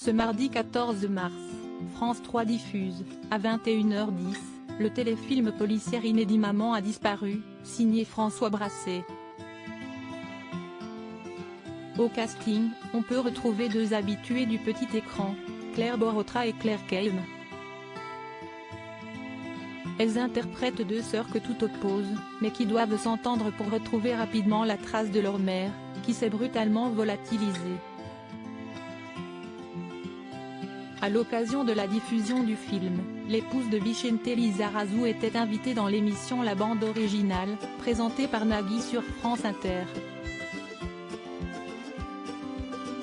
Ce mardi 14 mars, France 3 diffuse, à 21h10, le téléfilm policier inédit Maman a disparu, signé François Brassé. Au casting, on peut retrouver deux habitués du petit écran, Claire Borotra et Claire Keim. Elles interprètent deux sœurs que tout oppose, mais qui doivent s'entendre pour retrouver rapidement la trace de leur mère, qui s'est brutalement volatilisée. À l'occasion de la diffusion du film, l'épouse de Vicente Lizarazu était invitée dans l'émission La Bande Originale, présentée par Nagui sur France Inter.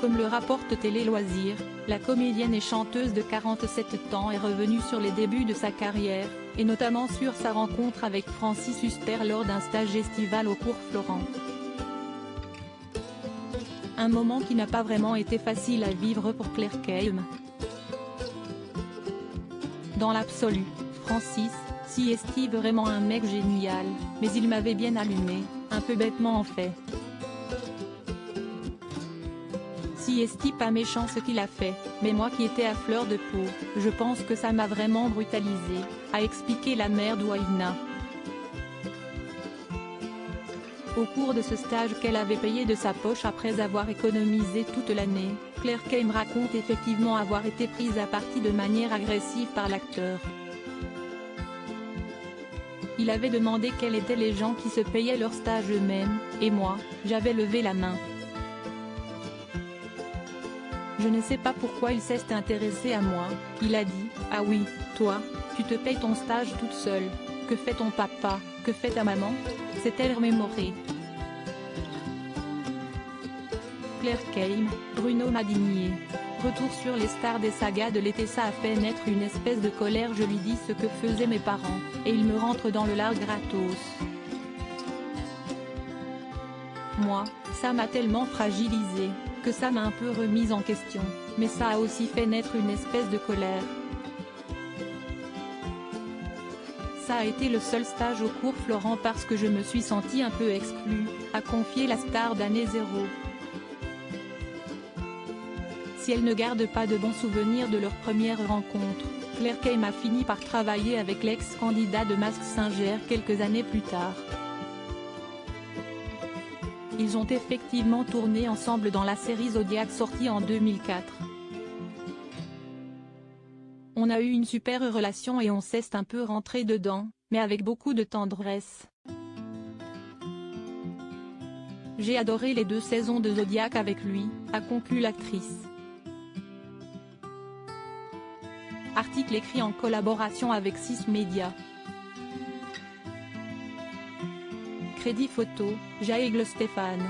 Comme le rapporte Télé Loisirs, la comédienne et chanteuse de 47 ans est revenue sur les débuts de sa carrière, et notamment sur sa rencontre avec Francis Huster lors d'un stage estival au Cours Florent. Un moment qui n'a pas vraiment été facile à vivre pour Claire Keim. Dans l'absolu, Francis, si est vraiment un mec génial, mais il m'avait bien allumé, un peu bêtement en fait. Si est pas méchant ce qu'il a fait, mais moi qui étais à fleur de peau, je pense que ça m'a vraiment brutalisé, a expliqué la mère d'Ouaina. Au cours de ce stage qu'elle avait payé de sa poche après avoir économisé toute l'année, Claire Keim raconte effectivement avoir été prise à partie de manière agressive par l'acteur. Il avait demandé quels étaient les gens qui se payaient leur stage eux-mêmes, et moi, j'avais levé la main. Je ne sais pas pourquoi il s'est intéressé à moi, il a dit, « Ah oui, toi, tu te payes ton stage toute seule, que fait ton papa, que fait ta maman ?» s'est-elle remémorée. Claire Keim, Bruno Madinier. Retour sur les stars des sagas de l'été. Ça a fait naître une espèce de colère. Je lui dis ce que faisaient mes parents, et ils me rentrent dans le lard gratos. Moi, ça m'a tellement fragilisée, que ça m'a un peu remise en question, mais ça a aussi fait naître une espèce de colère. Ça a été le seul stage au Cours Florent parce que je me suis sentie un peu exclue, a confié la star d'année 0. Si elle ne garde pas de bons souvenirs de leur première rencontre, Claire Keim a fini par travailler avec l'ex-candidat de Mask Singer quelques années plus tard. Ils ont effectivement tourné ensemble dans la série Zodiac sortie en 2004. On a eu une super relation et on s'est un peu rentré dedans, mais avec beaucoup de tendresse. J'ai adoré les 2 saisons de Zodiac avec lui, a conclu l'actrice. Article écrit en collaboration avec 6 Médias. Crédit photo, Jaëgle Stéphane.